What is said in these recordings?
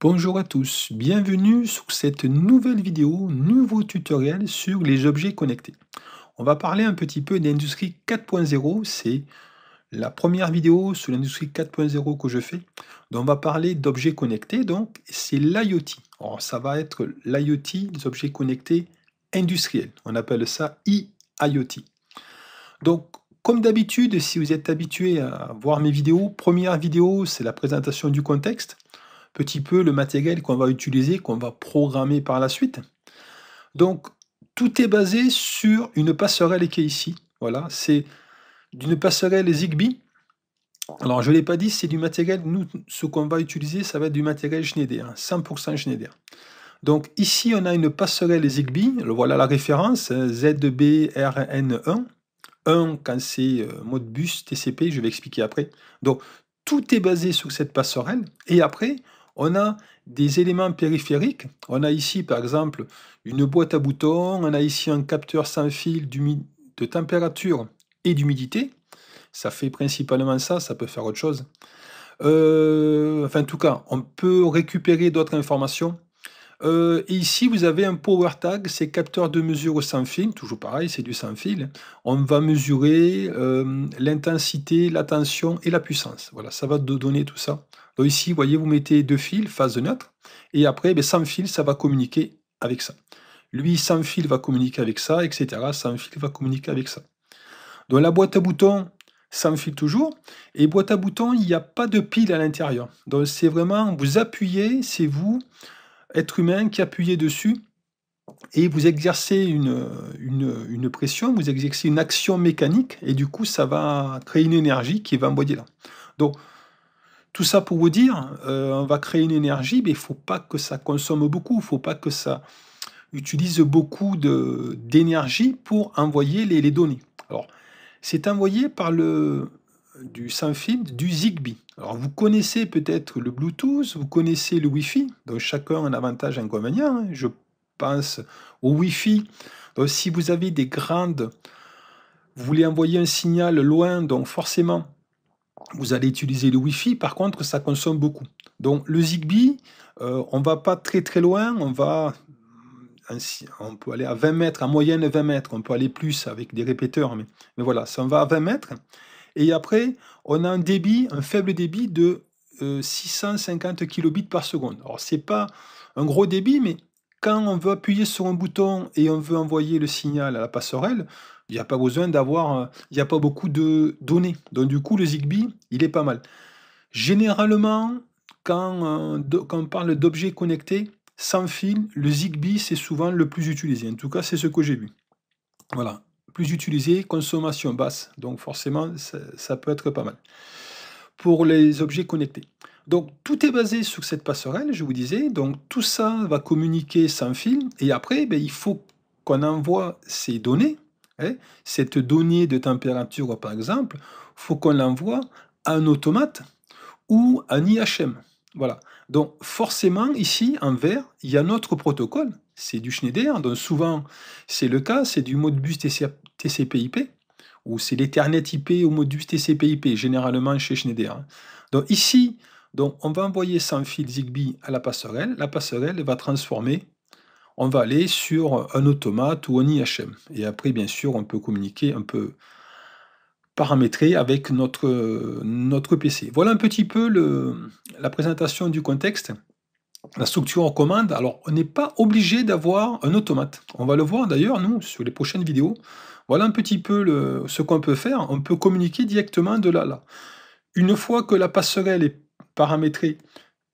Bonjour à tous, bienvenue sur cette nouvelle vidéo, nouveau tutoriel sur les objets connectés. On va parler un petit peu d'industrie 4.0, c'est la première vidéo sur l'industrie 4.0 que je fais. Donc on va parler d'objets connectés, donc c'est l'IoT. Alors ça va être l'IoT, les objets connectés industriels. On appelle ça IIoT. Donc comme d'habitude, si vous êtes habitué à voir mes vidéos, première vidéo, c'est la présentation du contexte petit peu le matériel qu'on va utiliser, qu'on va programmer par la suite. Donc, tout est basé sur une passerelle qui est ici. Voilà, c'est d'une passerelle Zigbee. Alors, je ne l'ai pas dit, c'est du matériel, nous, ce qu'on va utiliser, ça va être du matériel Schneider, 100% Schneider. Donc, ici, on a une passerelle Zigbee, voilà la référence, ZBRN1. 1 quand c'est Modbus TCP, je vais expliquer après. Donc, tout est basé sur cette passerelle. Et après, on a des éléments périphériques. On a ici, par exemple, une boîte à boutons. On a ici un capteur sans fil de température et d'humidité. Ça fait principalement ça, ça peut faire autre chose. Enfin, en tout cas, on peut récupérer d'autres informations. Et ici, vous avez un power tag, c'est capteur de mesure sans fil, toujours pareil, c'est du sans fil. On va mesurer l'intensité, la tension et la puissance. Voilà, ça va te donner tout ça. Donc ici, vous voyez, vous mettez deux fils, phase neutre, et après, ben, sans fil, ça va communiquer avec ça. Lui, sans fil, va communiquer avec ça, etc. Sans fil va communiquer avec ça. Donc la boîte à boutons, sans fil toujours, et boîte à boutons, il n'y a pas de pile à l'intérieur. Donc c'est vraiment, vous appuyez, c'est vous, être humain, qui appuyez dessus et vous exercez une pression, vous exercez une action mécanique et du coup, ça va créer une énergie qui va envoyer là. Donc, tout ça pour vous dire, on va créer une énergie, mais il ne faut pas que ça consomme beaucoup, il ne faut pas que ça utilise beaucoup d'énergie pour envoyer les données. Alors, c'est envoyé par du sans fil, du Zigbee. Alors, vous connaissez peut-être le Bluetooth, vous connaissez le Wi-Fi, donc chacun a un avantage et un inconvénient, hein. Je pense au Wi-Fi. Donc, si vous avez vous voulez envoyer un signal loin, donc forcément, vous allez utiliser le Wi-Fi. Par contre, ça consomme beaucoup. Donc, le Zigbee, on va pas très très loin, on peut aller à 20 mètres, en moyenne 20 mètres, on peut aller plus avec des répéteurs, mais voilà, ça on va à 20 mètres. Et après, on a un débit, un faible débit de 650 kilobits par seconde. Alors, c'est pas un gros débit, mais quand on veut appuyer sur un bouton et on veut envoyer le signal à la passerelle, il n'y a pas besoin d'avoir, il n'y a pas beaucoup de données. Donc, du coup, le Zigbee, il est pas mal. Généralement, quand on parle d'objets connectés sans fil, le Zigbee, c'est souvent le plus utilisé. En tout cas, c'est ce que j'ai vu. Voilà, plus utilisé, consommation basse, donc forcément, ça peut être pas mal pour les objets connectés. Donc tout est basé sur cette passerelle, je vous disais, donc tout ça va communiquer sans fil, et après, ben, il faut qu'on envoie ces données, hein, cette donnée de température par exemple, il faut qu'on l'envoie à un automate ou un IHM. Voilà. Donc forcément, ici, en vert, il y a notre protocole. C'est du Schneider, donc souvent c'est le cas, c'est du Modbus TCP/IP, ou c'est l'Ethernet IP au Modbus TCP/IP, généralement chez Schneider, hein. Donc ici, donc, on va envoyer sans fil Zigbee à la passerelle va transformer, on va aller sur un automate ou un IHM. Et après, bien sûr, on peut communiquer, on peut paramétrer avec notre PC. Voilà un petit peu la présentation du contexte, la structure en commande. Alors, on n'est pas obligé d'avoir un automate. On va le voir d'ailleurs, nous, sur les prochaines vidéos. Voilà un petit peu ce qu'on peut faire. On peut communiquer directement de là à là. Une fois que la passerelle est paramétrée,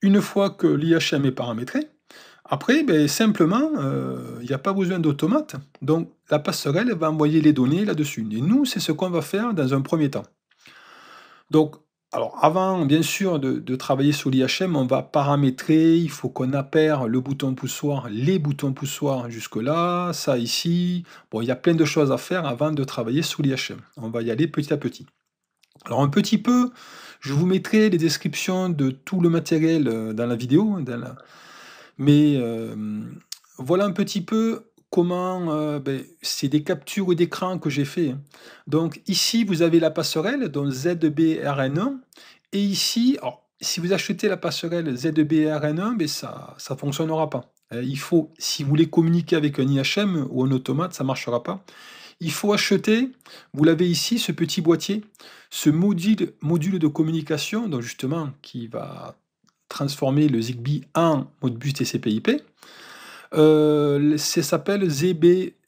une fois que l'IHM est paramétré, après, ben, simplement, il n'y a pas besoin d'automate. Donc, la passerelle va envoyer les données là-dessus. Et nous, c'est ce qu'on va faire dans un premier temps. Donc, alors avant, bien sûr, de travailler sur l'IHM, on va paramétrer, il faut qu'on appaire le bouton poussoir, les boutons poussoirs jusque-là, ça ici. Bon, il y a plein de choses à faire avant de travailler sur l'IHM. On va y aller petit à petit. Alors un petit peu, je vous mettrai les descriptions de tout le matériel dans la vidéo, mais voilà un petit peu comment, ben, c'est des captures d'écran que j'ai fait, hein. Donc ici, vous avez la passerelle, donc ZBRN1, et ici, alors, si vous achetez la passerelle ZBRN1, ben ça fonctionnera pas. Il faut, si vous voulez communiquer avec un IHM ou un automate, ça marchera pas. Il faut acheter, vous l'avez ici, ce petit boîtier, ce module de communication, donc justement, qui va transformer le Zigbee en Modbus TCP/IP. Ça s'appelle ZBRCETH,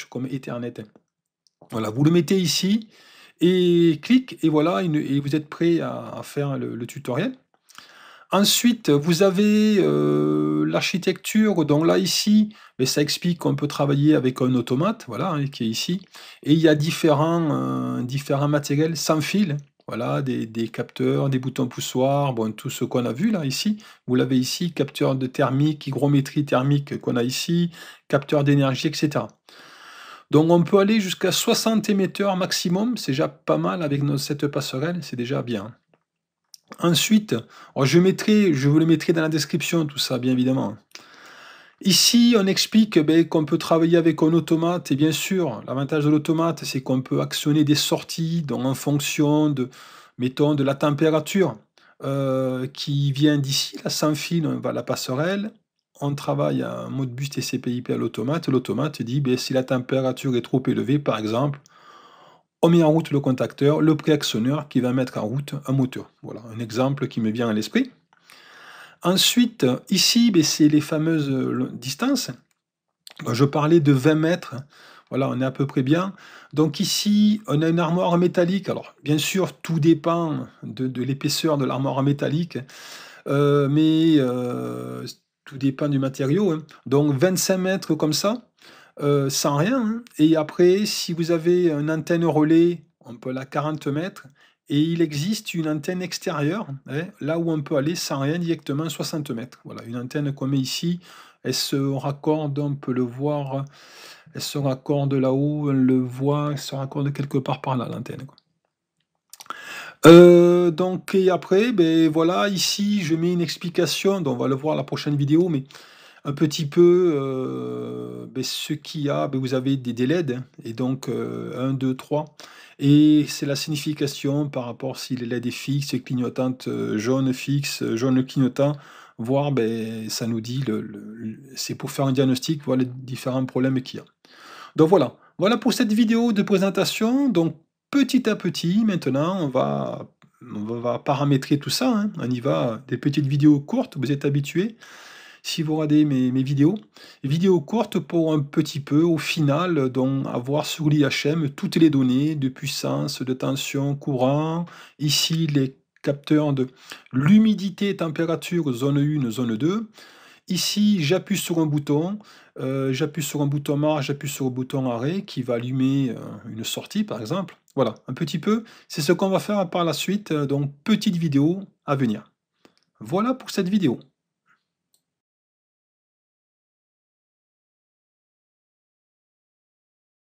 comme Ethernet. Voilà, vous le mettez ici, et clic, et voilà, et vous êtes prêt à faire le tutoriel. Ensuite, vous avez l'architecture, donc là ici, mais ça explique qu'on peut travailler avec un automate, voilà, hein, qui est ici, et il y a différents matériels sans fil, voilà, des capteurs, des boutons poussoirs, bon, tout ce qu'on a vu là ici, vous l'avez ici, capteur de thermique, hygrométrie thermique qu'on a ici, capteur d'énergie, etc. Donc on peut aller jusqu'à 60 émetteurs maximum, c'est déjà pas mal avec cette passerelle, c'est déjà bien. Ensuite, alors je vous le mettrai dans la description, tout ça, bien évidemment. Ici, on explique qu'on peut travailler avec un automate, et bien sûr, l'avantage de l'automate, c'est qu'on peut actionner des sorties, donc en fonction de, mettons, de la température qui vient d'ici, là, sans fil, on va à la passerelle, on travaille en mode bus TCP/IP à l'automate dit, si la température est trop élevée, par exemple, on met en route le contacteur, le préactionneur qui va mettre en route un moteur. Voilà, un exemple qui me vient à l'esprit. Ensuite, ici, c'est les fameuses distances. Je parlais de 20 mètres. Voilà, on est à peu près bien. Donc ici, on a une armoire métallique. Alors, bien sûr, tout dépend de l'épaisseur de l'armoire métallique, mais tout dépend du matériau, hein. Donc 25 mètres comme ça, sans rien, hein. Et après, si vous avez une antenne relais, on peut aller à 40 mètres. Et il existe une antenne extérieure, hein, là où on peut aller sans rien directement 60 mètres. Voilà, une antenne qu'on met ici, elle se raccorde, on peut le voir, elle se raccorde là-haut, on le voit, elle se raccorde quelque part par là, l'antenne, quoi. Donc et après, voilà, ici, je mets une explication, donc on va le voir la prochaine vidéo, mais un petit peu, ce qu'il y a, vous avez des LED, hein, et donc 1, 2, 3, et c'est la signification par rapport si les LED est fixe, clignotante, jaune fixe, jaune clignotant, voire ça nous dit c'est pour faire un diagnostic, voir les différents problèmes qu'il y a. Donc voilà, voilà pour cette vidéo de présentation. Donc petit à petit, maintenant, on va paramétrer tout ça, hein. On y va, des petites vidéos courtes, vous êtes habitués. Si vous regardez mes vidéos courtes pour un petit peu, au final, donc avoir sur l'IHM toutes les données de puissance, de tension, courant. Ici, les capteurs de l'humidité, température, zone 1, zone 2. Ici, j'appuie sur un bouton marche, j'appuie sur le bouton arrêt qui va allumer une sortie, par exemple. Voilà, un petit peu. C'est ce qu'on va faire par la suite, donc petite vidéo à venir. Voilà pour cette vidéo.